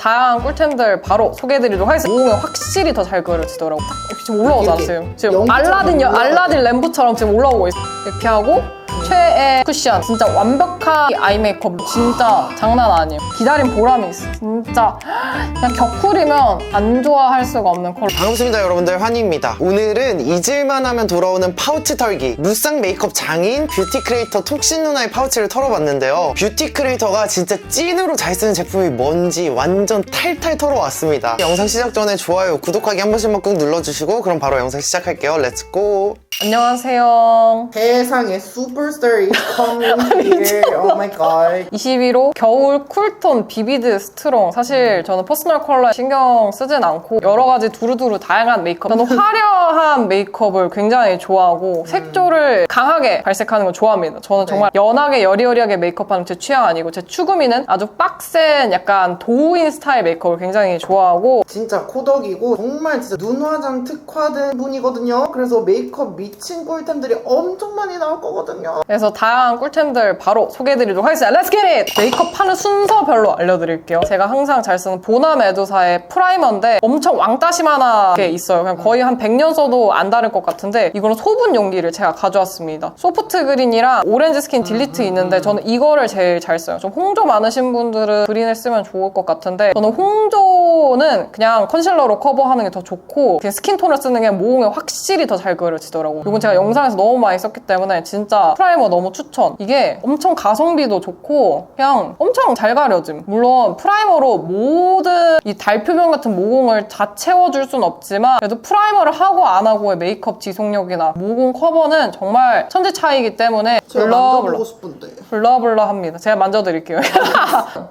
다양한 꿀템들 바로 소개해드리도록 하겠습니다. 모공이 확실히 더 잘 그려지더라고. 딱 이렇게 지금 올라오잖아. 지금 알라딘 램프처럼 지금 올라오고 있어. 이렇게 하고 최애 쿠션, 진짜 완벽한 아이 메이크업, 진짜 장난 아니에요. 기다린 보람이 있어. 진짜 그냥 격쿨이면 안 좋아할 수가 없는 컬러. 반갑습니다 여러분들, 환희입니다. 오늘은 잊을만 하면 돌아오는 파우치 털기, 무쌍 메이크업 장인 뷰티 크리에이터 톡신 누나의 파우치를 털어봤는데요. 뷰티 크리에이터가 진짜 찐으로 잘 쓰는 제품이 뭔지 완전 탈탈 털어왔습니다. 영상 시작 전에 좋아요, 구독하기 한 번씩만 꾹 눌러주시고 그럼 바로 영상 시작할게요. 렛츠고! 안녕하세요. 세상에 슈퍼스타 is coming here. Oh my god. 21호 겨울 쿨톤 비비드 스트롱. 사실 저는 퍼스널 컬러에 신경 쓰진 않고 여러 가지 두루두루 다양한 메이크업, 저는 화려한 메이크업을 굉장히 좋아하고 색조를 강하게 발색하는 걸 좋아합니다. 저는 정말 연하게 여리여리하게 메이크업하는 제 취향 아니고, 제 추구미는 아주 빡센 약간 도우인 스타일 메이크업을 굉장히 좋아하고, 진짜 코덕이고 정말 진짜 눈화장 특화된 분이거든요. 그래서 메이크업 미친 꿀템들이 엄청 많이 나올 거거든요. 그래서 다양한 꿀템들 바로 소개해드리도록 하겠습니다. Let's get it! 메이크업 하는 순서별로 알려드릴게요. 제가 항상 잘 쓰는 보남 에두사의 프라이머인데 엄청 왕따시만하게 있어요. 그냥 거의 한 100년 써도 안 다를 것 같은데, 이거는 소분 용기를 제가 가져왔습니다. 소프트 그린이랑 오렌지 스킨 딜리트 있는데 저는 이거를 제일 잘 써요. 좀 홍조 많으신 분들은 그린을 쓰면 좋을 것 같은데, 저는 홍조는 그냥 컨실러로 커버하는 게 더 좋고, 그냥 스킨톤을 쓰는 게 모공에 확실히 더 잘 그려지더라고요. 이건 제가 영상에서 너무 많이 썼기 때문에 진짜 프라이머 너무 추천. 이게 엄청 가성비도 좋고 그냥 엄청 잘 가려짐. 물론 프라이머로 모든 이 달표면 같은 모공을 다 채워줄 순 없지만, 그래도 프라이머를 하고 안 하고의 메이크업 지속력이나 모공 커버는 정말 천지 차이이기 때문에 제가 만져보고 싶은데. 블러블러합니다. 제가 만져드릴게요.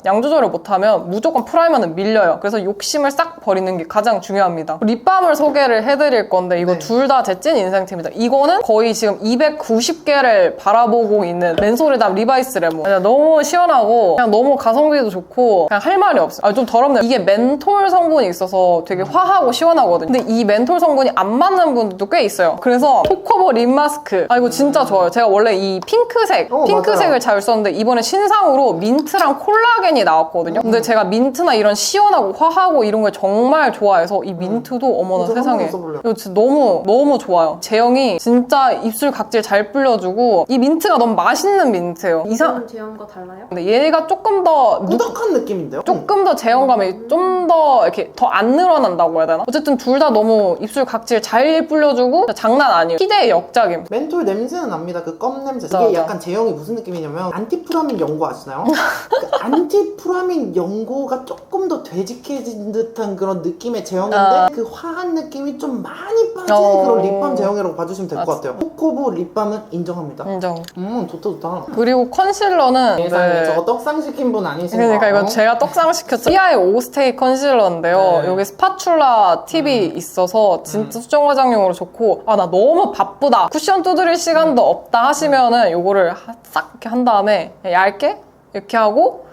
양 조절을 못하면 무조건 프라이머는 밀려요. 그래서 욕심을 싹 버리는 게 가장 중요합니다. 립밤을 소개를 해드릴 건데, 이거 둘 다 제 찐 인생템입니다. 이거는 거의 지금 290개를 바라보고 있는 맨소리담 리바이스 레몬. 그냥 너무 시원하고 그냥 너무 가성비도 좋고 그냥 할 말이 없어요. 좀 더럽네요. 이게 멘톨 성분이 있어서 되게 화하고 시원하거든요. 근데 이 멘톨 성분이 안 맞는 분들도 꽤 있어요. 그래서 코코보 립 마스크, 이거 진짜 좋아요. 제가 원래 이 핑크색을 잘 썼는데 이번에 신상으로 민트랑 콜라겐이 나왔거든요. 근데 제가 민트나 이런 시원하고 화하고 이런 걸 정말 좋아해서 이 민트도 어머나 세상에 이거 진짜 너무 좋아요. 제형이 진짜 입술 각질 잘 불려주고, 이 민트가 너무 맛있는 민트예요. 이상 제형과 달라요? 근데 얘가 조금 더 꾸덕한 느낌인데요? 조금 더 제형감이 좀 더 이렇게 더 안 늘어난다고 해야 되나? 어쨌든 둘 다 너무 입술 각질 잘 불려주고 장난 아니에요. 희대의 역작임. 멘톨 냄새는 납니다. 그 껌 냄새. 맞아. 이게 약간 제형이 무슨 느낌이냐면 안티프라민 연고 아시나요? 그 안티프라민 연고가 조금 더 되직해진 듯한 그런 느낌의 제형인데 그 화한 느낌이 좀 많이 빠진 그런 립밤 제형이라고 봐주시면 될 것 같아요. 코코보 립밤은 인정합니다. 인정. 좋다. 그리고 컨실러는 세상에 저거 떡상시킨 분 아니신가요? 그러니까 이거 제가 떡상시켰죠. 시아의 오스테이 컨실러인데요. 여기 스파츌라 팁이 있어서 진짜 수정 화장용으로 좋고, 나 너무 바쁘다, 쿠션 두드릴 시간도 없다 하시면은 요거를 싹 이렇게 한 다음에 얇게 이렇게 하고,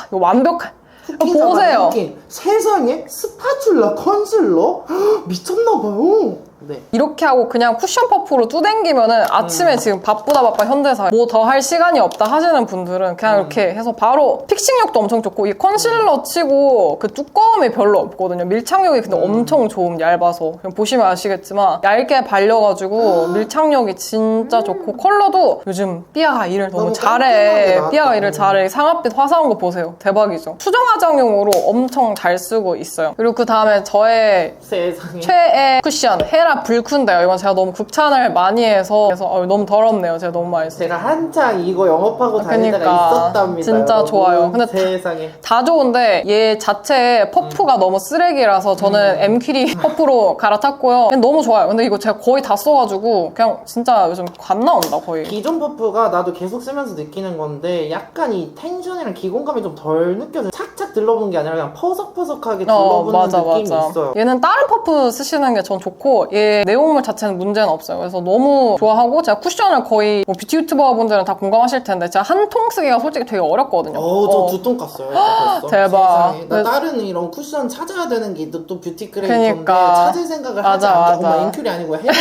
이거 완벽한. 보세요. 세상에 스파츌라 컨실러? 미쳤나봐요. 네. 이렇게 하고 그냥 쿠션 퍼프로 뚜댕기면은 아침에 지금 바쁘다 현대사에 뭐 더 할 시간이 없다 하시는 분들은 그냥 이렇게 해서 바로 픽싱력도 엄청 좋고, 이 컨실러 치고 그 두꺼움이 별로 없거든요. 밀착력이 근데 엄청 좋음. 얇아서 그냥 보시면 아시겠지만 얇게 발려가지고 밀착력이 진짜 좋고, 컬러도 요즘 삐아가 일을 너무 잘해. 삐아가 일을 잘해. 상아빛 화사한 거 보세요. 대박이죠. 수정 화장용으로 엄청 잘 쓰고 있어요. 그리고 그 다음에 저의 세상에 최애 쿠션 헤라 불쿤데요. 이건 제가 너무 극찬을 많이 해서 너무 더럽네요. 제가 너무 많이 써요. 제가 한창 이거 영업하고 다닐 때가 있었답니다. 진짜 여러분. 좋아요. 근데 세상에 다 좋은데 얘 자체의 퍼프가 너무 쓰레기라서 저는 엠퀴리 퍼프로 갈아탔고요. 너무 좋아요. 근데 이거 제가 거의 다 써가지고 그냥 진짜 요즘 관 나온다 거의. 기존 퍼프가 나도 계속 쓰면서 느끼는 건데 약간 이 텐션이랑 기공감이 좀 덜 느껴져요. 착착 들러붙는 게 아니라 그냥 퍼석퍼석하게 들러붙는 느낌이 있어요. 얘는 다른 퍼프 쓰시는 게 전 좋고, 얘 내용물 자체는 문제는 없어요. 그래서 너무 좋아하고, 제가 쿠션을 거의 뷰티 유튜버 분들은 다 공감하실 텐데 제가 한 통 쓰기가 솔직히 되게 어렵거든요. 저 2통 깠어요. 대박. 세상에. 나 다른 이런 쿠션 찾아야 되는 게 또 뷰티 크리에이터인데 그러니까. 찾을 생각을 하지 않게. 엄마 인큐리 아니고 해봤고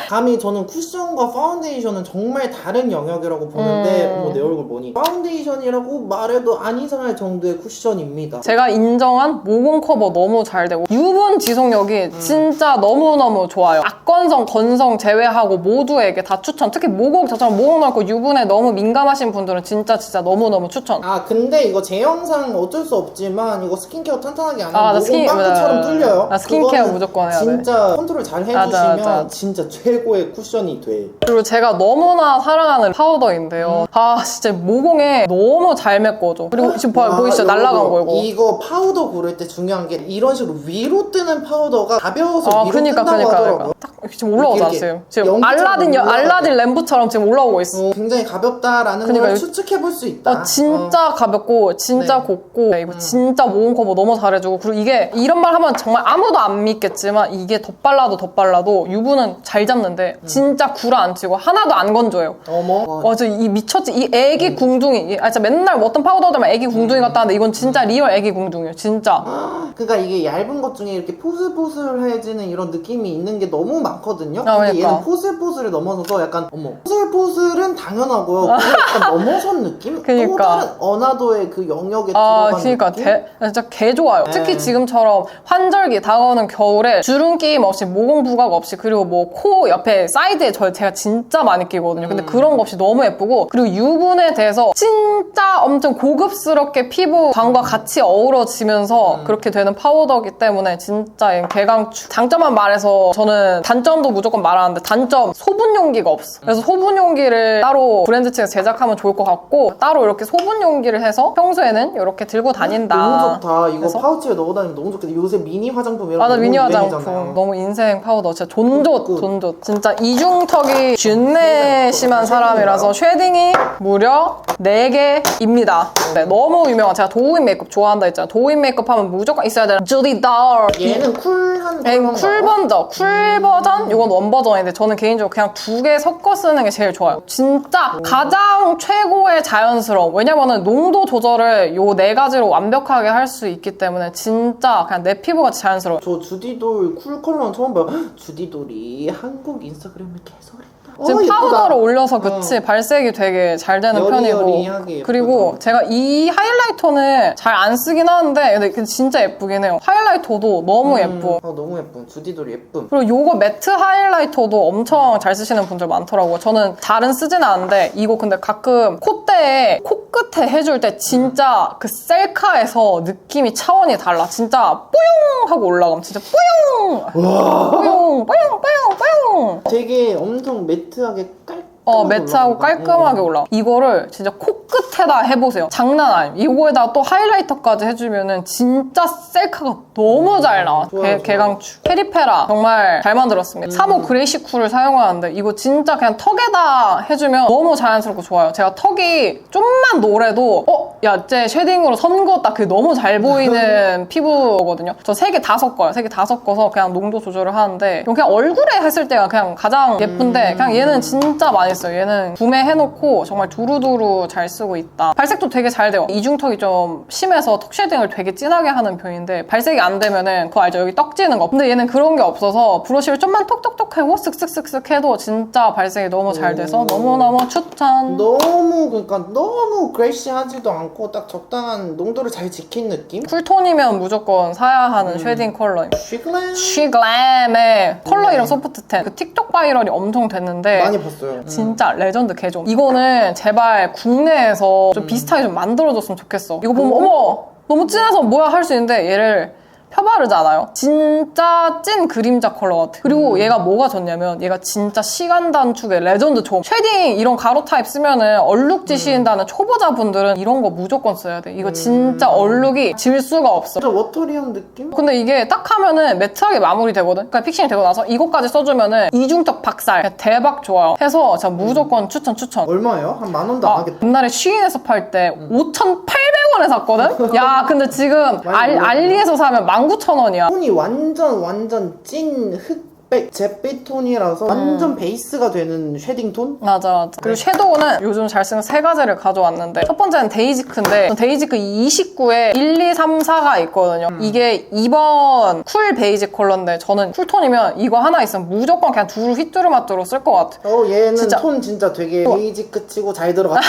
감히 저는 쿠션과 파운데이션은 정말 다른 영역이라고 보는데 어머 내 얼굴 보니 파운데이션이라고 말해도 안 이상할 정도의 쿠션입니다. 제가 인정한 모공 커버 너무 잘 되고 유분 지속력이 진짜 너무너무 좋아요. 악건성, 건성 제외하고 모두에게 다 추천. 특히 모공, 저처럼 모공 넓고 유분에 너무 민감하신 분들은 진짜 너무너무 추천. 아 근데 이거 제 영상 어쩔 수 없지만 이거 스킨케어 탄탄하게 안 아, 하면 나 모공 빵꾸처럼 뚫려요. 나 스킨케어 그거는 무조건 해야 돼. 진짜 컨트롤 잘 맞아, 해주시면 맞아. 진짜 최고의 쿠션이 돼. 그리고 제가 너무나 사랑하는 파우더인데요. 아 진짜 모공에 너무 잘 메꿔줘. 그리고 지금 보이시죠? 날라간 거 이거. 이거 파우더 고를 때 중요한 게 이런 식으로 위로 뜨는 파우더가 가벼워서 아 위로 그니까 뜬다고 하더라고요. 딱 이렇게 지금 올라오지 이렇게 않았어요? 지금 연기처럼 올라가요. 알라딘 램프처럼 지금 올라오고 있어. 굉장히 가볍다라는 그러니까 걸 이- 추측해 볼 수 있다. 진짜 가볍고 진짜 네. 곱고 이거 진짜 모공 커버 너무 잘해주고 그리고 이게 이런 말 하면 정말 아무도 안 믿겠지만 이게 덧발라도 유분은 잘 잡는데 진짜 구라 안 치고 하나도 안 건조해요. 어머. 와, 이 미쳤지. 이 애기 궁둥이. 진짜 맨날 뭐 어떤 파우더들만 애기 궁둥이 같다 하는데 이건 진짜 리얼 애기 궁둥이에요. 진짜. 그러니까 이게 얇은 것 중에 이렇게 포슬포슬해지는 이런 느낌이 있는 게 너무 많거든요. 아, 근데 그러니까. 얘는 포슬포슬을 넘어서서 약간 어머 포슬포슬은 당연하고요. 그걸 약간 넘어선 느낌? 그러니까. 또 다른 어나더의 그 영역에 아, 들어간 그니까 느낌? 진짜 개 좋아요. 네. 특히 지금처럼 환절기 다가오는 겨울에 주름 끼임 없이 모공 부각 없이 그리고 뭐 코 옆에 사이드에 제가 진짜 많이 끼거든요. 근데 그런 거 없이 너무 예쁘고 그리고 유분에 대해서 진짜 엄청 고급스럽게 피부광과 같이 어우러지면서 그렇게 되는 파우더기 때문에 진짜 얘는 개강추. 장점만 말해서 저는 단점도 무조건 말하는데 단점 소분 용기가 없어. 그래서 소분 용기를 따로 브랜드 측에서 제작하면 좋을 것 같고 따로 이렇게 소분 용기를 해서 평소에는 이렇게 들고 다닌다. 너무 좋다. 이거 그래서? 파우치에 넣어 다니면 너무 좋겠다. 요새 미니 화장품 이런 맞아, 거 미니 너무 화장품. 유행이잖아요. 너무 인생 파우더. 진짜 존좋. 진짜 아, 이중턱이 균내 심한 사람이라서 쉐딩이 무려 4개입니다. 네, 너무 유명한. 제가 도우인 메이크업 좋아한다 했잖아요. 도우인 메이크업 하면 무조건 있어야 되는 주디 달. 얘는 쿨한 쿨 버전. 쿨 버전? 이건 원 버전인데 저는 개인적으로 그냥 2개 섞어 쓰는 게 제일 좋아요. 진짜 가장 최고의 자연스러움. 왜냐면은 농도 조절을 요 4가지로 완벽하게 할 수 있기 때문에 진짜 그냥 내 피부같이 자연스러워요. 저 주디돌 쿨 컬러는 처음 봐요. 헉, 주디돌이 한국 인스타그램에 개설했다. 지금 예쁘다. 파우더를 올려서 그치 발색이 되게 잘 되는 여리여리하게 편이고 예쁘다. 그리고 제가 이 하이라이터는 잘 안 쓰긴 하는데 근데 진짜 예쁘긴 해요. 하이라이터도 너무 예뻐. 너무 예쁨. 주디돌이 예쁨. 그리고 요거 매트 하이라이터도 엄청 잘 쓰시는 분들 많더라고요. 저는 잘은 쓰진 않은데 이거 근데 가끔 콧대에 코끝에 해줄 때 진짜 그 셀카에서 느낌이 차원이 달라. 진짜 뽀용 하고 올라가면 진짜 뽀용 뽀용 뽀용 뽀용 되게 엄청 매트하게 깔끔하게 매트하고 올라간다. 깔끔하게 올라와. 이거를 진짜 코끝에다 해보세요. 장난 아니에요. 이거에다 또 하이라이터까지 해주면은 진짜 셀카가 너무 잘 나와. 좋아요. 개강추. 페리페라 정말 잘 만들었습니다. 3호 그레이시쿨을 사용하는데 이거 진짜 그냥 턱에다 해주면 너무 자연스럽고 좋아요. 제가 턱이 좀만 노래도 야, 쟤 쉐딩으로 선 그었다. 그게 너무 잘 보이는 피부거든요. 저 3개 다 섞어요. 3개 다 섞어서 그냥 농도 조절을 하는데 이건 그냥 얼굴에 했을 때가 그냥 가장 예쁜데 그냥 얘는 진짜 많이 써요. 얘는 구매해놓고 정말 두루두루 잘 쓰고 있다. 발색도 되게 잘 돼요. 이중턱이 좀 심해서 턱 쉐딩을 되게 진하게 하는 편인데 발색이 안 되면은 그거 알죠? 여기 떡지는 거. 근데 얘는 그런 게 없어서 브러쉬를 좀만 톡톡톡 하고 쓱쓱쓱쓱 해도 진짜 발색이 너무 잘 돼서 너무너무 추천. 그러니까 너무 그레이시하지도 않고 딱 적당한 농도를 잘 지킨 느낌? 쿨톤이면 무조건 사야 하는 쉐딩 컬러입니다. 쉬글렌 쉬글램의 컬러 이름 소프트10 그 틱톡 바이럴이 엄청 됐는데 많이 봤어요. 진짜 레전드 개종. 이거는 제발 국내에서 좀 비슷하게 좀 만들어줬으면 좋겠어. 이거 보면 어머 너무 진해서 뭐야 할 수 있는데 얘를 펴바르잖아요. 진짜 찐 그림자 컬러 같아. 그리고 얘가 뭐가 좋냐면 얘가 진짜 시간 단축의 레전드 종. 쉐딩 이런 가루 타입 쓰면은 얼룩 지시인다는 초보자분들은 이런 거 무조건 써야 돼. 이거 진짜 얼룩이 질 수가 없어. 진짜 워터리한 느낌? 근데 이게 딱 하면은 매트하게 마무리되거든. 그러니까 픽싱이 되고 나서 이거까지 써주면은 이중턱 박살. 대박 좋아요. 해서 진짜 무조건 추천. 얼마예요? 한 10,000원도 안 하겠다. 옛날에 쉬인에서 팔 때 5,800원에 샀거든? 야, 근데 지금 많이 올랐네. 알리에서 사면 19,000원이야. 톤이 완전 찐 흑 잿빛 톤이라서 완전 베이스가 되는 쉐딩 톤? 맞아. 그리고 섀도우는 요즘 잘 쓰는 세 가지를 가져왔는데 첫 번째는 데이지크인데 데이지크 29에 1, 2, 3, 4가 있거든요. 이게 2번 쿨 베이지 컬러인데 저는 쿨톤이면 이거 하나 있으면 무조건 그냥 둘 휘뚜루마뚜루 쓸 것 같아. 얘는 진짜. 톤 진짜 되게 베이지크 치고 잘 들어갔다.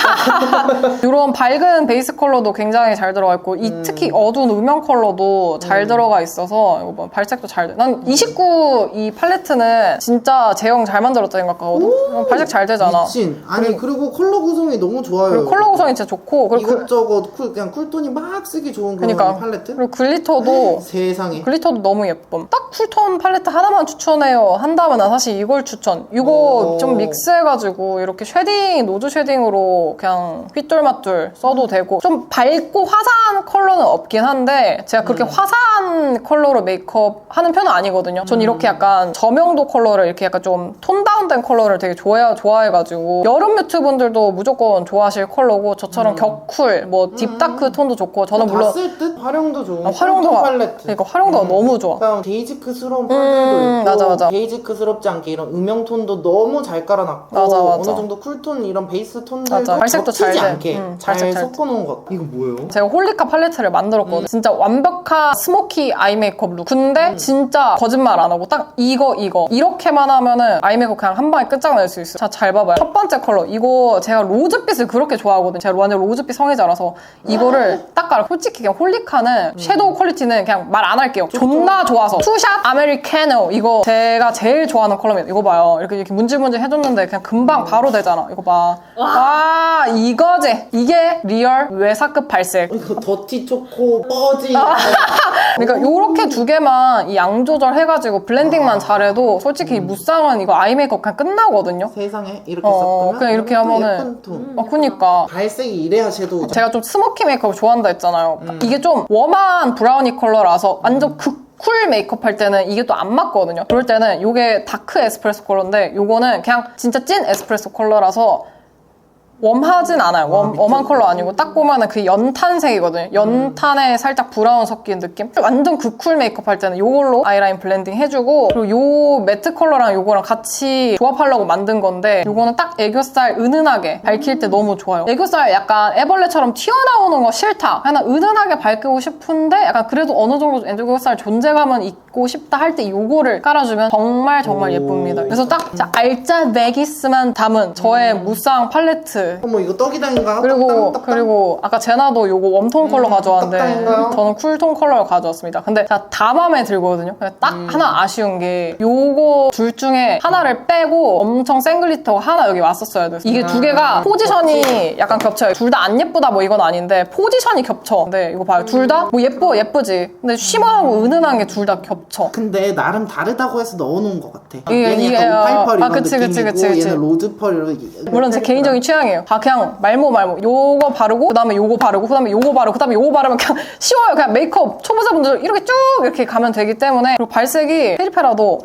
이런 밝은 베이스 컬러도 굉장히 잘 들어가 있고 특히 어두운 음영 컬러도 잘 들어가 있어서 이거 봐, 발색도 잘 돼. 난 29 이 팔레트는 진짜 제형 잘 만들었다 생각하거든. 발색 잘 되잖아. 미친. 아니 그리고 컬러 구성이 너무 좋아요. 그리고 컬러 구성이 진짜 좋고 그리고 이것저것 그냥 쿨톤이 막 쓰기 좋은 그런 그러니까. 팔레트? 그리고 글리터도 세상에. 글리터도 너무 예쁨. 딱 쿨톤 팔레트 하나만 추천해요 한다면 난 사실 이걸 추천. 이거 좀 믹스해가지고 이렇게 쉐딩, 노즈 쉐딩으로 그냥 휘뚤마뚤 써도 되고 좀 밝고 화사한 컬러는 없긴 한데 제가 그렇게 화사한 컬러로 메이크업 하는 편은 아니거든요. 전 이렇게 약간 저명도 컬러를 이렇게 약간 좀 톤 다운된 컬러를 되게 좋아해가지고 여름 뮤트 분들도 무조건 좋아하실 컬러고 저처럼 격쿨, 뭐 딥다크 톤도 좋고 저는 물론 봤을 듯 활용도 좋은 활용도가 팔레트. 그러니까 활용도가 너무 좋아. 그냥 데이지크스러운 펄들도 있고 맞아. 데이지크스럽지 않게 이런 음영 톤도 너무 잘 깔아놨고 맞아. 어느 정도 쿨톤 이런 베이스 톤들도 맞아. 발색도 겹치지 잘 돼. 않게 잘 발색 잘 돼. 섞어놓은 것 같아. 이거 뭐예요? 제가 홀리카 팔레트를 만들었거든요. 진짜 완벽한 스모키 아이 메이크업 룩. 근데 진짜 거짓말 안 하고 딱 이거 이렇게만 하면은 아이 메이크업 그냥 한 방에 끝장낼 수 있어요. 자, 잘 봐봐요. 첫 번째 컬러 이거 제가 로즈빛을 그렇게 좋아하거든요. 제가 완전 로즈빛 성애자라서 이거를 딱 깔아. 솔직히 그냥 홀리카는 섀도우 퀄리티는 그냥 말 안 할게요. 존나 좋아서 투샷 아메리카노 이거 제가 제일 좋아하는 컬러입니다. 이거 봐요. 이렇게 문질문질 해줬는데 그냥 금방 바로 되잖아. 이거 봐. 와 이거지. 이게 리얼 외사급 발색. 이거 더티 초코 뻐지 그러니까 요렇게 두 개만 이 양 조절해가지고 블렌딩만 잘해도 솔직히 이 무쌍은 이거 아이 메이크업 그냥 끝나거든요. 세상에 이렇게 섞으면 그냥 이렇게 또 하면은 예쁜 톤. 그니까 발색이 이래야 섀도우 제가 좀 스모키 메이크업 좋아한다 했잖아요. 이게 좀 웜한 브라우니 컬러라서 완전 쿨 메이크업 할 때는 이게 또 안 맞거든요. 그럴 때는 요게 다크 에스프레소 컬러인데 요거는 그냥 진짜 찐 에스프레소 컬러라서 웜하진 않아요. 웜한 컬러 아니고 딱 보면은 그 연탄색이거든요. 연탄에 살짝 브라운 섞인 느낌? 완전 그 쿨 메이크업 할 때는 이걸로 아이라인 블렌딩 해주고 그리고 요 매트 컬러랑 요거랑 같이 조합하려고 만든 건데 요거는 딱 애교살 은은하게 밝힐 때 너무 좋아요. 애교살 약간 애벌레처럼 튀어나오는 거 싫다. 그냥 은은하게 밝히고 싶은데 약간 그래도 어느 정도 애교살 존재감은 있고 싶다 할 때 요거를 깔아주면 정말 예쁩니다. 그래서 딱 진짜 알짜 내기스만 담은 저의 무쌍 팔레트 어머 이거 떡이당인가? 그리고 아까 제나도 요거 웜톤 컬러 가져왔는데 떡당인가요? 저는 쿨톤 컬러를 가져왔습니다. 근데 다 마음에 들거든요. 근데 딱 하나 아쉬운 게 요거 둘 중에 하나를 빼고 엄청 센 글리터가 하나 여기 왔었어야 돼요. 이게 두 개가 포지션이 약간 겹쳐요. 둘 다 안 예쁘다 뭐 이건 아닌데 포지션이 겹쳐. 근데 이거 봐요. 둘 다 뭐 예쁘지. 근데 쉬머하고 은은한 게 둘 다 겹쳐. 근데 나름 다르다고 해서 넣어놓은 것 같아. 이게- 얘는 이게- 약간 588 이런 그치. 느낌이고 얘는 로즈펄 이런 물론 제 개인적인 취향이에요. 다 그냥 말모 요거 바르고 그다음에 요거 바르고 그다음에 요거 바르고 그다음에 요거 바르면 그냥 쉬워요. 그냥 메이크업 초보자분들 이렇게 쭉 이렇게 가면 되기 때문에 그리고 발색이 페리페라도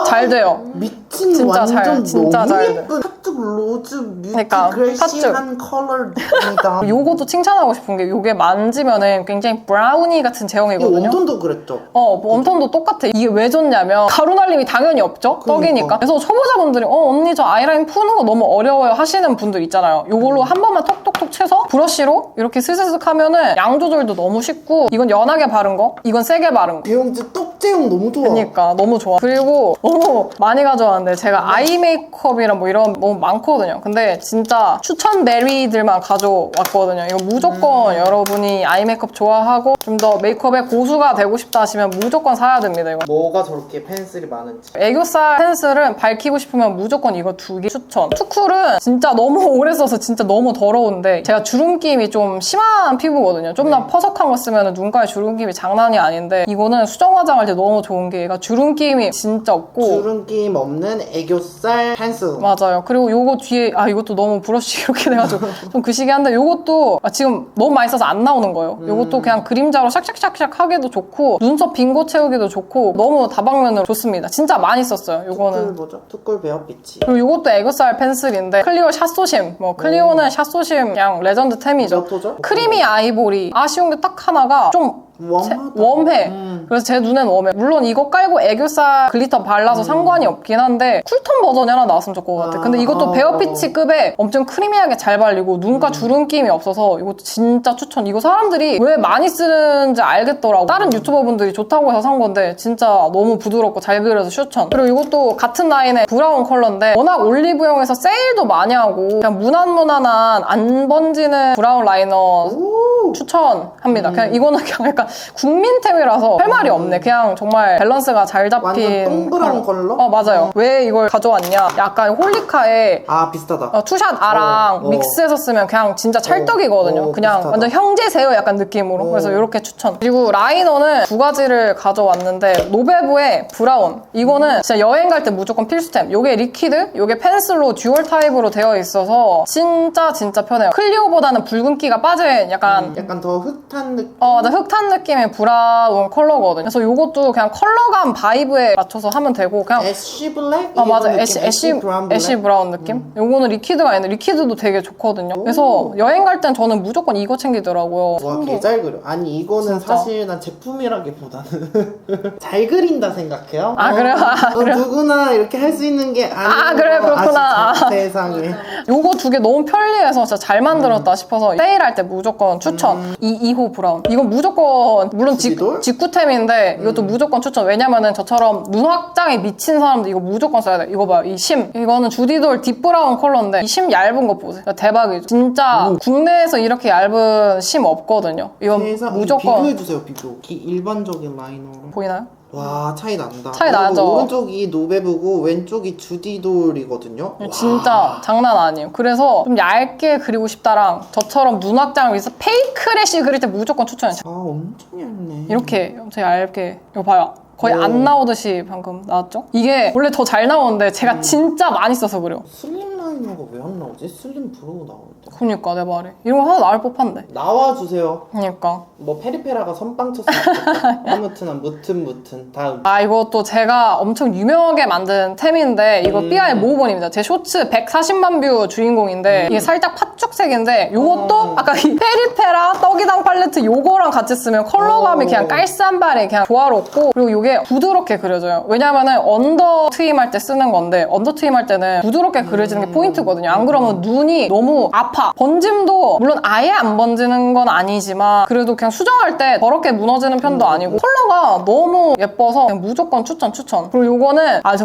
잘 돼요. 미친 진짜 완전 진짜 너무 잘 돼. 예쁜 팥죽 로즈 뮤티 그러니까, 그레시한 컬러입니다. 요것도 칭찬하고 싶은 게 요게 만지면은 굉장히 브라우니 같은 이 제형이거든요. 웜톤도 그랬죠? 웜톤도 똑같아. 이게 왜 좋냐면 가루 날림이 당연히 없죠? 떡이니까. 그래서 초보자분들이 언니 저 아이라인 푸는 거 너무 어려워요 하시는 분들 있잖아요. 요걸로 한 번만 톡톡톡 쳐서 브러쉬로 이렇게 스스슥 하면은 양 조절도 너무 쉽고 이건 연하게 바른 거, 이건 세게 바른 거. 제형 떡 제형 너무 좋아. 그러니까 너무 좋아. 그리고 너무 많이 가져왔는데 제가 아이 메이크업이랑 뭐 이런 너무 많거든요. 근데 진짜 추천 베리들만 가져왔거든요. 이거 무조건 여러분이 아이 메이크업 좋아하고 좀 더 메이크업에 고수가 되고 싶다 하시면 무조건 사야 됩니다. 이거. 뭐가 저렇게 펜슬이 많은지. 애교살 펜슬은 밝히고 싶으면 무조건 이거 두 개 추천. 투쿨은 진짜 너무 오래 써서 진짜 너무 더러운데 제가 주름김이 좀 심한 피부거든요. 좀 더 퍼석한 거 쓰면 눈가에 주름김이 장난이 아닌데 이거는 수정 화장할 때 너무 좋은 게 얘가 주름김이 진짜 없고 주름김 없는 애교살 펜슬. 맞아요. 그리고 요거 뒤에 이것도 너무 브러쉬 이렇게 돼가지고 좀 그시기한데 요것도 지금 너무 많이 써서 안 나오는 거예요. 요것도 그냥 그림자로 샥샥샥샥 하기도 좋고 눈썹 빈곳 채우기도 좋고 너무 다방면으로 좋습니다. 진짜 많이 썼어요. 투쿨 요거는. 뭐죠? 투쿨 베어피치. 그리고 요것도 애교살 펜슬인데 클리오 샷소심. 클리오는 샷소심 그냥 레전드 템이죠. 몇 호죠? 크리미 아이보리. 아쉬운 게 딱 하나가 좀 웜하다. 웜해. 그래서 제 눈엔 웜해. 물론 이거 깔고 애교살 글리터 발라서 상관이 없긴 한데 쿨톤 버전이 하나 나왔으면 좋을 것 같아. 근데 이것도 베어피치급에 엄청 크리미하게 잘 발리고 눈가 주름김이 없어서 이것도 진짜 추천. 이거 사람들이 왜 많이 쓰는지 알겠더라고. 다른 유튜버분들이 좋다고 해서 산 건데 진짜 너무 부드럽고 잘 그려서 추천. 그리고 이것도 같은 라인의 브라운 컬러인데 워낙 올리브영에서 세일도 많이 하고 그냥 무난무난한 안 번지는 브라운 라이너 추천합니다. 그냥 이거는 그냥 약간 국민템이라서 할 말이 없네. 그냥 정말 밸런스가 잘 잡힌 완전 동그란 컬러? 맞아요. 왜 이걸 가져왔냐, 약간 홀리카의 아 비슷하다. 투샷 R랑 믹스해서 쓰면 그냥 진짜 찰떡이거든요. 그냥 비슷하다. 완전 형제세요 약간 느낌으로. 그래서 이렇게 추천. 그리고 라이너는 두 가지를 가져왔는데 노베브의 브라운, 이거는 진짜 여행 갈 때 무조건 필수템. 요게 리퀴드, 요게 펜슬로 듀얼 타입으로 되어 있어서 진짜 편해요. 클리오보다는 붉은기가 빠진 약간 더 흑탄 느낌. 맞아, 흑탄 느낌의 브라운 컬러거든요. 그래서 요것도 그냥 컬러감 바이브에 맞춰서 하면 되고 그냥 애쉬 블랙? 맞아, 이런 애쉬 느낌? 브라운 블랙? 애쉬 브라운 느낌? 요거는 리퀴드가 있는데 리퀴드도 되게 좋거든요. 그래서 여행 갈 땐 저는 무조건 이거 챙기더라고요. 와, 손도. 개 잘 그려. 아니, 이거는 진짜. 사실 난 제품이라기보다는 잘 그린다 생각해요. 아, 그래요? 아, 그래요? 누구나 이렇게 할 수 있는 게 아니야. 그래, 그렇구나. 세상에. 요거 두 개 너무 편리해서 진짜 잘 만들었다 싶어서 세일할 때 무조건 추천. 이 2호 브라운. 이건 무조건 물론 주디돌? 직구템인데 이것도 무조건 추천. 왜냐면은 저처럼 눈 확장에 미친 사람들 이거 무조건 써야 돼. 이거 봐요. 이 심. 이거는 주디돌 딥 브라운 컬러인데 이 심 얇은 거 보세요. 대박이죠. 진짜 국내에서 이렇게 얇은 심 없거든요. 이건 세상, 무조건 비교해주세요, 비교. 일반적인 라이너로. 보이나요? 와, 차이 난다. 차이 그리고 나죠? 오른쪽이 노베브고 왼쪽이 주디돌이거든요. 진짜 장난 아니에요. 그래서 좀 얇게 그리고 싶다랑 저처럼 눈 확장을 위해서 페이크 래쉬 그릴 때 무조건 추천해요. 아, 엄청 얇네. 이렇게 엄청 얇게. 이거 봐요. 거의 오. 안 나오듯이 방금 나왔죠? 이게 원래 더 잘 나오는데 제가 진짜 많이 써서 그래요. 슬림 라이너가 왜 안 나오지? 슬림 브로우 나오는데. 그니까 내 말이. 이런 거 하나 나올 법한데. 나와주세요. 그니까. 뭐 페리페라가 선빵 쳤으면 좋겠다. 아무튼 무튼 다음. 아, 이것도 제가 엄청 유명하게 만든 템인데 이거 삐아의 모으본입니다. 제 쇼츠 140만 뷰 주인공인데 이게 살짝 팥죽색인데 요것도 아까 이 페리페라 떡이당 팔레트 요거랑 같이 쓰면 컬러감이 그냥 깔쌈발이 그냥 조화롭고 그리고 요게 부드럽게 그려져요. 왜냐면은 언더 트임할 때 쓰는 건데 언더 트임할 때는 부드럽게 그려지는 게 포인트거든요. 안 그러면 눈이 너무 아파. 번짐도 물론 아예 안 번지는 건 아니지만 그래도 그냥 수정할 때 더럽게 무너지는 편도 아니고 컬러가 너무 예뻐서 그냥 무조건 추천. 그리고 요거는 저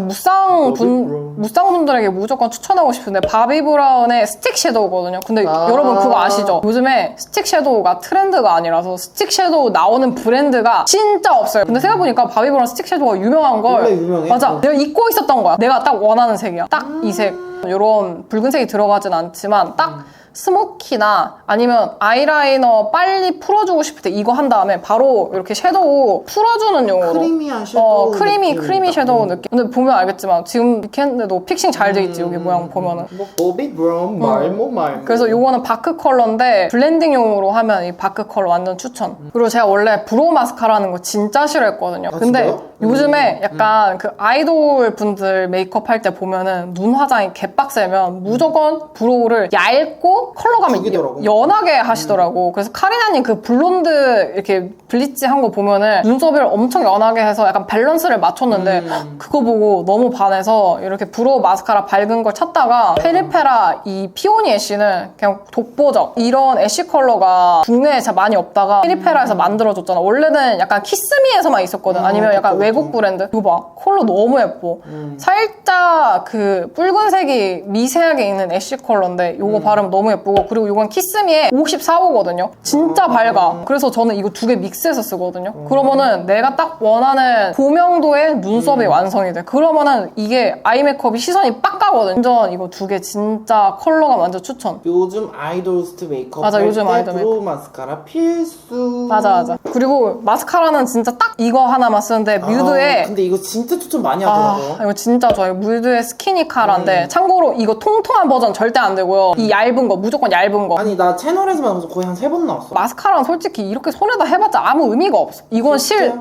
무쌍분들에게 무조건 추천하고 싶은데 바비 브라운의 스틱 섀도우거든요. 근데 여러분 그거 아시죠? 요즘에 스틱 섀도우가 트렌드가 아니라서 스틱 섀도우 나오는 브랜드가 진짜 없어요. 근데 생각해보니까 바비 브라운 스틱 섀도우가 유명한 걸 원래 유명해? 맞아. 내가 입고 있었던 거야. 내가 딱 원하는 색이야. 딱 이 색. 요런 붉은색이 들어가진 않지만 딱 스모키나 아니면 아이라이너 빨리 풀어주고 싶을 때 이거 한 다음에 바로 이렇게 섀도우 풀어주는 용으로 크리미한 섀도우 크리미 섀도우 느낌. 근데 보면 알겠지만 지금 이렇게 했는데도 픽싱 잘 돼 있지. 여기 모양 보면은. 뭐 보비 브라운 말모 그래서 요거는 바크 컬러인데 블렌딩용으로 하면 이 바크 컬러 완전 추천. 그리고 제가 원래 브로우 마스카라는 거 진짜 싫어했거든요. 근데 진짜요? 요즘에 약간 그 아이돌 분들 메이크업 할 때 보면은 눈 화장이 개빡세면 무조건 브로우를 얇고 컬러감이 죽이더라고. 연하게 하시더라고. 그래서 카리나님 그 블론드 이렇게 블리치 한 거 보면은 눈썹을 엄청 연하게 해서 약간 밸런스를 맞췄는데 그거 보고 너무 반해서 이렇게 브로우 마스카라 밝은 걸 찾다가 페리페라 이 피오니 애쉬는 그냥 독보적. 이런 애쉬 컬러가 국내에 잘 많이 없다가 페리페라에서 만들어줬잖아. 원래는 약간 키스미에서만 있었거든. 아니면 약간 외국 브랜드. 이거 봐. 컬러 너무 예뻐. 살짝 그 붉은색이 미세하게 있는 애쉬 컬러인데 이거 바르면 너무 예쁘고 그리고 이건 키스미의 54호거든요. 진짜 밝아. 그래서 저는 이거 두 개 믹스해서 쓰거든요. 그러면은 내가 딱 원하는 고명도의 눈썹이 완성이 돼. 그러면은 이게 아이 메이크업이 시선이 빡 가거든. 완전 이거 두 개 진짜 컬러가 완전 추천. 요즘 아이돌스트 메이크업 맞아, 할 요즘 때 아이돌 브로우 마스카라 필수. 맞아. 그리고 마스카라는 진짜 딱 이거 하나만 쓰는데 뮤드에 근데 이거 진짜 추천 많이 아, 하더라고요. 이거 진짜 좋아요. 뮤드의 스키니 카라인데 참고로 이거 통통한 버전 절대 안 되고요. 이 얇은 거 무조건 얇은 거. 아니 나 채널에서만 봐서 거의 한 3번 나왔어. 마스카라는 솔직히 이렇게 손에다 해봤자 아무 의미가 없어. 이건 실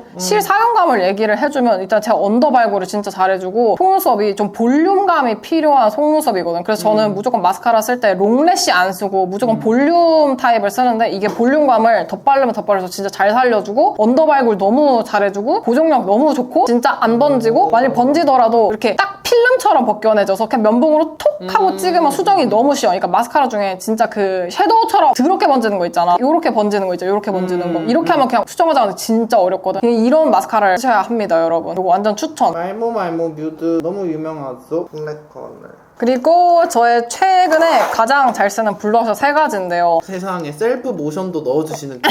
사용감을 얘기를 해주면 일단 제가 언더 발굴을 진짜 잘해주고 속눈썹이 좀 볼륨감이 필요한 속눈썹이거든. 그래서 저는 무조건 마스카라 쓸 때 롱래쉬 안 쓰고 무조건 볼륨 타입을 쓰는데 이게 볼륨감을 덧바르면 덧바르서 진짜 잘 살려주고 언더발굴 너무 잘해주고 보정력 너무 좋고 진짜 안 번지고 만약 번지더라도 이렇게 딱 필름처럼 벗겨내져서 그냥 면봉으로 톡 하고 찍으면 수정이 너무 쉬워. 그러니까 마스카라 중에 진짜 그 섀도우처럼 더럽게 번지는 거 있잖아. 요렇게 번지는 거 있죠. 요렇게 번지는 거. 이렇게 하면 그냥 수정하자마자 진짜 어렵거든. 이런 마스카라를 쓰셔야 합니다, 여러분. 이거 완전 추천. 말모 뮤드 너무 유명하죠? 블랙 컬러. 그리고 저의 최근에 가장 잘 쓰는 블러셔 3가지인데요. 세상에 셀프 모션도 넣어주시는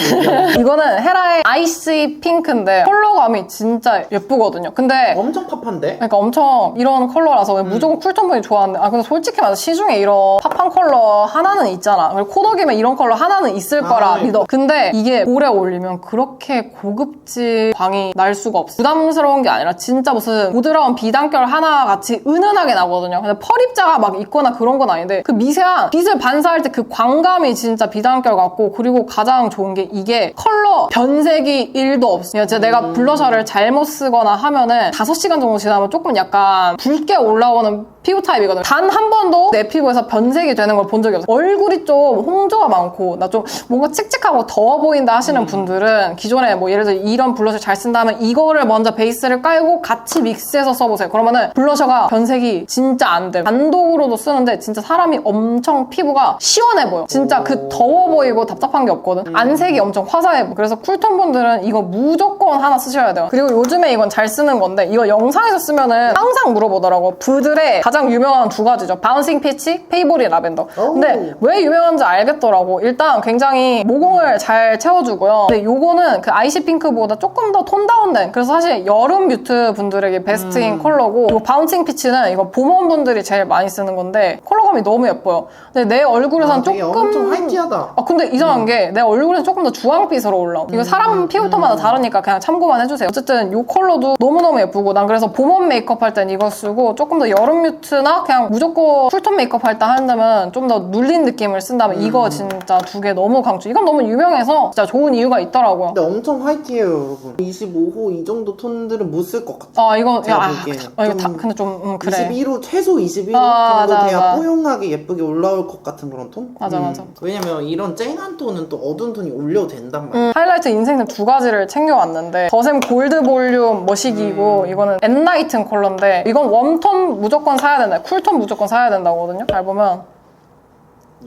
이거는 헤라의 아이시 핑크인데 컬러감이 진짜 예쁘거든요. 근데 엄청 팝한데? 그러니까 엄청 이런 컬러라서 무조건 쿨톤 분이 좋아하는데 근데 솔직히 말해서 시중에 이런 팝한 컬러 하나는 있잖아. 그리고 코덕이면 이런 컬러 하나는 있을 거라 믿어. 근데 이게 오래 어울리면 그렇게 고급지 광이 날 수가 없어. 부담스러운 게 아니라 진짜 무슨 부드러운 비단결 하나 같이 은은하게 나거든요. 근데 펄입자가 막 있거나 그런 건 아닌데 그 미세한 빛을 반사할 때 그 광감이 진짜 비단결 같고 그리고 가장 좋은 게 이게 컬러 변색이 1도 없어. 진짜 내가 블러셔를 잘못 쓰거나 하면은 5시간 정도 지나면 조금 약간 붉게 올라오는 피부 타입이거든. 단 한 번도 내 피부에서 변색이 되는 걸 본 적이 없어. 얼굴이 좀 홍조가 많고 나 좀 뭔가 칙칙하고 더워 보인다 하시는 분들은 기존에 뭐 예를 들어 이런 블러셔 잘 쓴다면 이거를 먼저 베이스를 깔고 같이 믹스해서 써보세요. 그러면은 블러셔가 변색이 진짜 안 돼. 단독으로도 쓰는데 진짜 사람이 엄청 피부가 시원해 보여. 진짜 그 더워 보이고 답답한 게 없거든. 안색이 엄청 화사해 보여. 그래서 쿨톤 분들은 이거 무조건 하나 쓰셔야 돼요. 그리고 요즘에 이건 잘 쓰는 건데 이거 영상에서 쓰면은 항상 물어보더라고. 부들의 가장 유명한 2가지죠. 바운싱 피치, 페이보리 라벤더. 근데 왜 유명한지 알겠더라고. 일단 굉장히 모공을 잘 채워주고요. 근데 요거는 그 아이시 핑크보다 조금 더 톤 다운된 그래서 사실 여름 뮤트 분들에게 베스트인 컬러고 이 바운싱 피치는 이거 봄원 분들이 제일 많이 쓰는 건데 컬러감이 너무 예뻐요. 근데 내 얼굴에선 되게 조금 엄청 화이트하다. 근데 이상한 게 내 얼굴에는 조금 더 주황빛으로 올라와. 이거 사람 피부톤마다 다르니까 그냥 참고만 해주세요. 어쨌든 이 컬러도 너무너무 예쁘고 난 그래서 봄원 메이크업 할 땐 이거 쓰고 조금 더 여름 뮤트나 그냥 무조건 쿨톤 메이크업 할 때 한다면 좀 더 눌린 느낌을 쓴다면 이거 진짜 2개 너무 강추. 이건 너무 유명해서 진짜 좋은 이유가 있더라고요. 근데 엄청 화이트해요, 여러분. 25호 이 정도 톤들은 못 쓸 것 같아. 이거 제가 보기에는. 이거 다 근데 좀 그래. 21호 최소 21호 정도 맞아, 돼야 맞아. 뽀용하게 예쁘게 올라올 것 같은 그런 톤? 맞아. 왜냐면 이런 쨍한 톤은 또 어두운 톤이 올려도 된단 말이야. 하이라이트 인생템 2가지를 챙겨왔는데 더샘 골드 볼륨 머시기고 이거는 엔라이튼 컬러인데 이건 웜톤 무조건 사야 된다. 쿨톤 무조건 사야 된다거든요. 잘 보면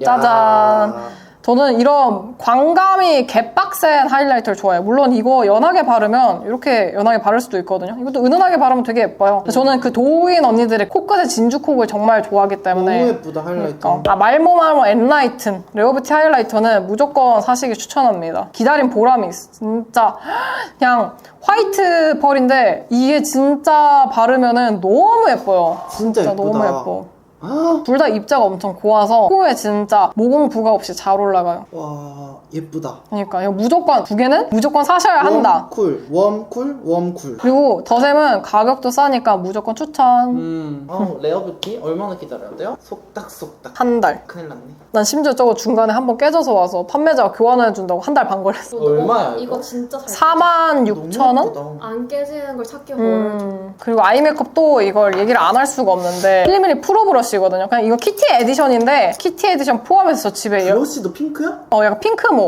짜잔. 저는 이런 광감이 개빡센 하이라이터를 좋아해요. 물론 이거 연하게 바르면 이렇게 연하게 바를 수도 있거든요. 이것도 은은하게 바르면 되게 예뻐요. 근데 저는 그 도우인 언니들의 코끝의 진주콕을 정말 좋아하기 때문에 너무 예쁘다, 하이라이터. 말모말모 엔라이튼 레어뷰티 하이라이터는 무조건 사시기 추천합니다. 기다린 보람이 있어. 진짜 그냥 화이트 펄인데 이게 진짜 바르면은 너무 예뻐요. 진짜 예쁘다. 너무 예뻐. 둘 다 입자가 엄청 고와서 코에 진짜 모공 부가 없이 잘 올라가요. 와, 예쁘다. 그러니까 이거 무조건 2개는 무조건 사셔야 한다. 웜쿨. 그리고 더샘은 가격도 싸니까 무조건 추천. 레어뷰티 얼마나 기다려야 돼요? 속닥속닥. 한 달. 큰일 났네. 난 심지어 저거 중간에 한번 깨져서 와서 판매자가 교환해준다고 한 달 반 걸렸어. 얼마야, 이거 진짜 잘 46,000원? 안 깨지는 걸 찾기 어려워. 그리고 아이 메이크업도 이걸 얘기를 안 할 수가 없는데 1mm 프로 브러쉬거든요. 그냥 이거 키티 에디션인데 키티 에디션 포함해서 저 집에 브러쉬도 핑크야? 약간 핑크모.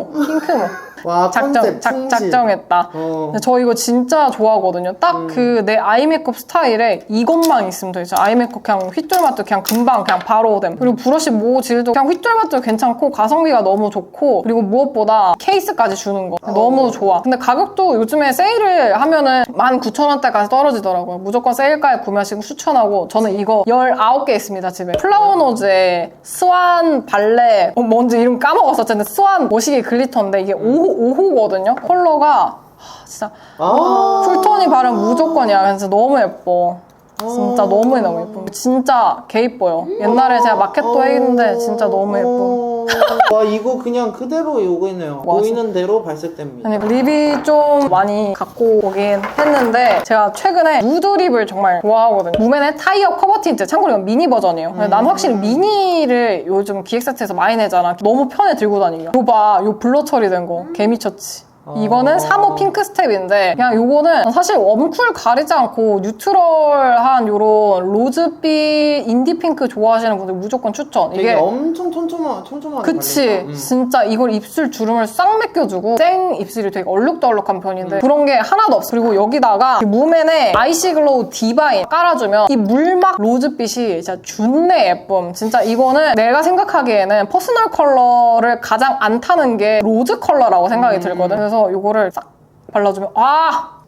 와, 컨셉 충실. 작정했다. 근데 저 이거 진짜 좋아하거든요. 딱 그 내 아이 메이크업 스타일에 이것만 있으면 돼. 아이 메이크업 그냥 휘뚫맛도 그냥 금방 그냥 바로 됨. 그리고 브러쉬 모 질도 그냥 휘뚫맛도 괜찮고 가성비가 너무 좋고 그리고 무엇보다 케이스까지 주는 거 너무 좋아. 근데 가격도 요즘에 세일을 하면은 19,000원대까지 떨어지더라고요. 무조건 세일가에 구매하시고 추천하고 저는 이거 19개 있습니다 집에. 플라워노즈의 스완 발레 뭔지 이름 까먹었었는데 스완 머시기 글리터인데 이게 5호거든요. 컬러가 진짜 쿨톤이 바르면 무조건이야. 그래서 너무 예뻐. 진짜 너무 예뻐. 진짜 개 이뻐요. 옛날에 제가 마켓도 했는데 진짜 너무 예뻐. 와, 이거 그냥 그대로 요거네요. 보이는 대로 발색됩니다. 아니, 립이 좀 많이 갖고 오긴 했는데 제가 최근에 누드 립을 정말 좋아하거든요. 무맨의 타이어 커버 틴트. 참고로 이건 미니 버전이에요. 근데 난 확실히 미니를 요즘 기획사트에서 많이 내잖아. 너무 편해 들고 다니기가. 이거 봐. 요 블러 처리된 거. 개 미쳤지. 이거는 3호 핑크 스텝인데 그냥 요거는 사실 웜쿨 가리지 않고 뉴트럴한 요런 로즈빛 인디 핑크 좋아하시는 분들 무조건 추천. 되게 엄청 촘촘하게 그치. 발린다. 진짜 이걸 입술 주름을 싹 메껴주고 생 입술이 되게 얼룩덜룩한 편인데 그런 게 하나도 없어. 그리고 여기다가 무맨의 아이시글로우 디바인 깔아주면 이 물막 로즈빛이 진짜 준내 예쁨. 진짜 이거는 내가 생각하기에는 퍼스널 컬러를 가장 안 타는 게 로즈 컬러라고 생각이 들거든. 그래서 이거를 싹 발라주면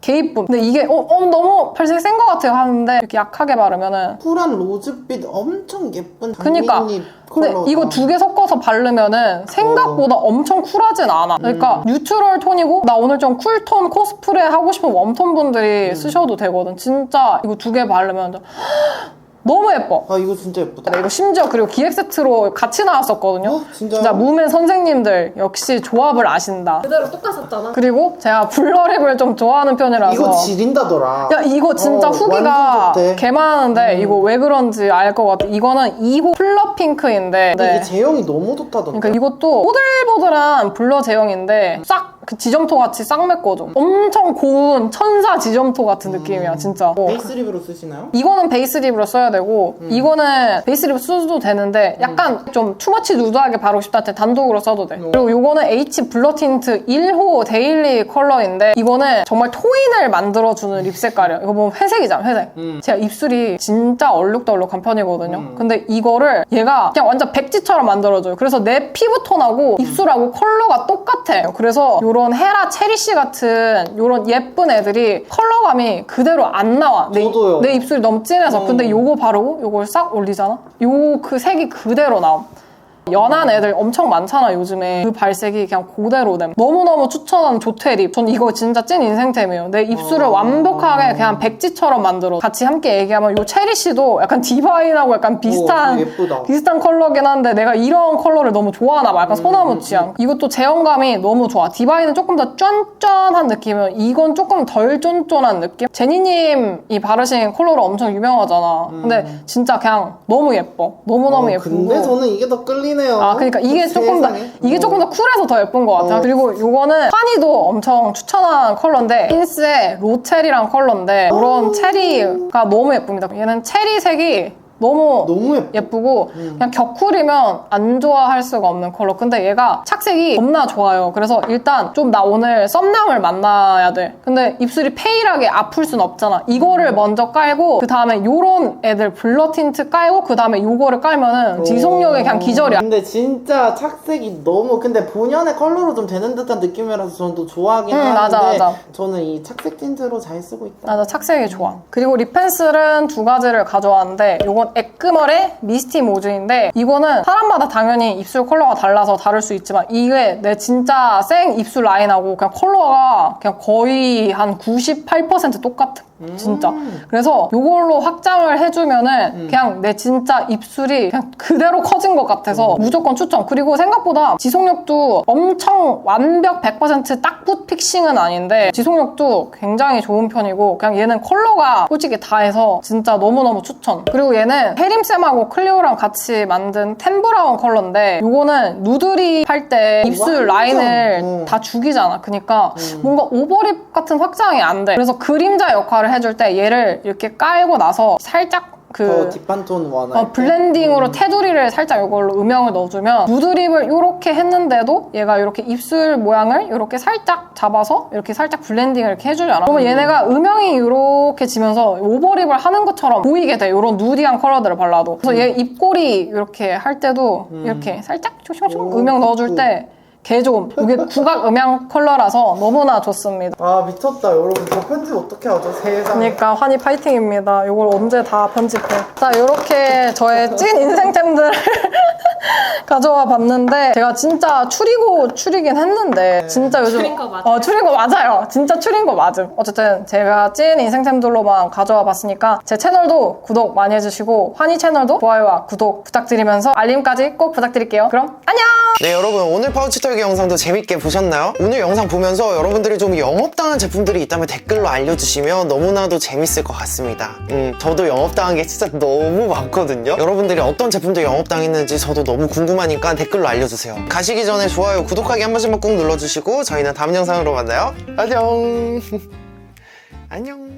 개이쁨. 근데 이게 너무 발색 센 것 같아요 하는데 이렇게 약하게 바르면은 쿨한 로즈빛 엄청 예쁜 그니까. 장미잎 근데 컬러다. 이거 두 개 섞어서 바르면은 생각보다 엄청 쿨하진 않아. 그러니까 뉴트럴 톤이고 나 오늘 좀 쿨톤 코스프레 하고 싶은 웜톤 분들이 쓰셔도 되거든. 진짜 이거 두 개 바르면 너무 예뻐. 이거 진짜 예쁘다. 이거 심지어 그리고 기획 세트로 같이 나왔었거든요. 진짜요? 진짜 무맨 선생님들 역시 조합을 아신다. 그대로 똑같았잖아. 그리고 제가 블러립을 좀 좋아하는 편이라서 이거 지린다더라. 야 이거 진짜 후기가 완전 좋대. 개 많은데 이거 왜 그런지 알 것 같아. 이거는 2호 플러 핑크인데 근데 이게 제형이 너무 좋다던데. 그러니까 이것도 보들보들한 블러 제형인데 싹 그 지점토 같이 싹 메꿔줘. 엄청 고운 천사 지점토 같은 느낌이야 진짜. 베이스 립으로 쓰시나요? 이거는 베이스 립으로 써야 되고 이거는 베이스 립 써도 되는데 약간 좀 투머치 누드하게 바르고 싶다 할 때 단독으로 써도 돼. 그리고 이거는 H 블러 틴트 1호 데일리 컬러인데 이거는 정말 토인을 만들어주는 립 색깔이야. 이거 보면 회색이잖아 회색. 제가 입술이 진짜 얼룩덜룩한 편이거든요. 근데 이거를 얘가 그냥 완전 백지처럼 만들어줘요. 그래서 내 피부톤하고 입술하고 컬러가 똑같아. 그래서 요런 헤라 체리씨 같은 요런 예쁜 애들이 컬러감이 그대로 안 나와. 저도요. 내 입술이 너무 진해서. 근데 요거 바르고 요걸 싹 올리잖아? 요 그 색이 그대로 나옴. 연한 애들 엄청 많잖아 요즘에. 그 발색이 그냥 그대로 됨. 너무너무 추천하는 조퇴립. 전 이거 진짜 찐 인생템이에요. 내 입술을 완벽하게 그냥 백지처럼 만들어. 같이 함께 얘기하면 요 체리씨도 약간 디바인하고 약간 비슷한 예쁘다. 비슷한 컬러긴 한데 내가 이런 컬러를 너무 좋아하나 봐. 약간 소나무 취향. 이것도 제형감이 너무 좋아. 디바인은 조금 더 쫀쫀한 느낌이면 이건 조금 덜 쫀쫀한 느낌? 제니님이 바르신 컬러로 엄청 유명하잖아. 근데 진짜 그냥 너무 예뻐. 너무너무 예쁘고. 근데 저는 이게 더 끌리네요. 그러니까 이게 조금 더 쿨해서 더 예쁜 것 같아. 그리고 이거는 환희도 엄청 추천한 컬러인데 힌스의 로체리랑 컬러인데 이런 체리가 너무 예쁩니다. 얘는 체리색이 너무 예쁘고 그냥 격쿨이면 안 좋아할 수가 없는 컬러. 근데 얘가 착색이 겁나 좋아요. 그래서 일단 좀 나 오늘 썸남을 만나야 돼. 근데 입술이 페일하게 아플 순 없잖아. 이거를 먼저 깔고 그 다음에 요런 애들 블러 틴트 깔고 그 다음에 요거를 깔면은 지속력이 그냥 기절이야. 근데 진짜 착색이 너무 근데 본연의 컬러로 좀 되는 듯한 느낌이라서 저는 또 좋아하긴 하는데 맞아. 저는 이 착색 틴트로 잘 쓰고 있다. 맞아, 착색이 좋아. 그리고 립 펜슬은 두 가지를 가져왔는데 요건 에크멀의 미스티 모즈인데 이거는 사람마다 당연히 입술 컬러가 달라서 다를 수 있지만 이게 내 진짜 생 입술 라인하고 그냥 컬러가 그냥 거의 한 98% 똑같아. 진짜. 그래서 이걸로 확장을 해주면은 그냥 내 진짜 입술이 그냥 그대로 커진 것 같아서 무조건 추천. 그리고 생각보다 지속력도 엄청 완벽 100% 딱붙 픽싱은 아닌데 지속력도 굉장히 좋은 편이고 그냥 얘는 컬러가 솔직히 다 해서 진짜 너무너무 추천. 그리고 얘는 해림쌤하고 클리오랑 같이 만든 템브라운 컬러인데 이거는 누드립 할 때 입술 라인을 다 죽이잖아. 그러니까 뭔가 오버립 같은 확장이 안 돼. 그래서 그림자 역할을 해줄 때 얘를 이렇게 깔고 나서 살짝 더 딥한 톤 원할 블렌딩으로 테두리를 살짝 이걸로 음영을 넣어주면 누드립을 이렇게 했는데도 얘가 이렇게 입술 모양을 이렇게 살짝 잡아서 이렇게 살짝 블렌딩을 이렇게 해주잖아. 그러면 얘네가 음영이 이렇게 지면서 오버립을 하는 것처럼 보이게 돼. 이런 누디한 컬러들을 발라도. 그래서 얘 입꼬리 이렇게 할 때도 이렇게 살짝 조심조심 음영 넣어줄 때 개 좋음. 이게 국악 음향 컬러라서 너무나 좋습니다. 아 미쳤다 여러분. 저 편집 어떻게 하죠? 세상에. 그러니까 환희 파이팅입니다. 이걸 언제 다 편집해. 자, 이렇게 저의 찐 인생템들을 가져와 봤는데 제가 진짜 추리긴 했는데 진짜 요즘 추린 거 맞아요. 추린 거 맞아요. 진짜 추린 거 맞음. 어쨌든 제가 찐 인생템들로만 가져와 봤으니까 제 채널도 구독 많이 해주시고 환희 채널도 좋아요와 구독 부탁드리면서 알림까지 꼭 부탁드릴게요. 그럼 안녕! 네, 여러분 오늘 파우치 털기 영상도 재밌게 보셨나요? 오늘 영상 보면서 여러분들이 좀 영업당한 제품들이 있다면 댓글로 알려주시면 너무나도 재밌을 것 같습니다. 저도 영업당한 게 진짜 너무 많거든요. 여러분들이 어떤 제품들 영업당했는지 저도 너무 궁금하니까 댓글로 알려주세요. 가시기 전에 좋아요, 구독하기 한 번씩만 꼭 눌러주시고 저희는 다음 영상으로 만나요. 안녕. 안녕.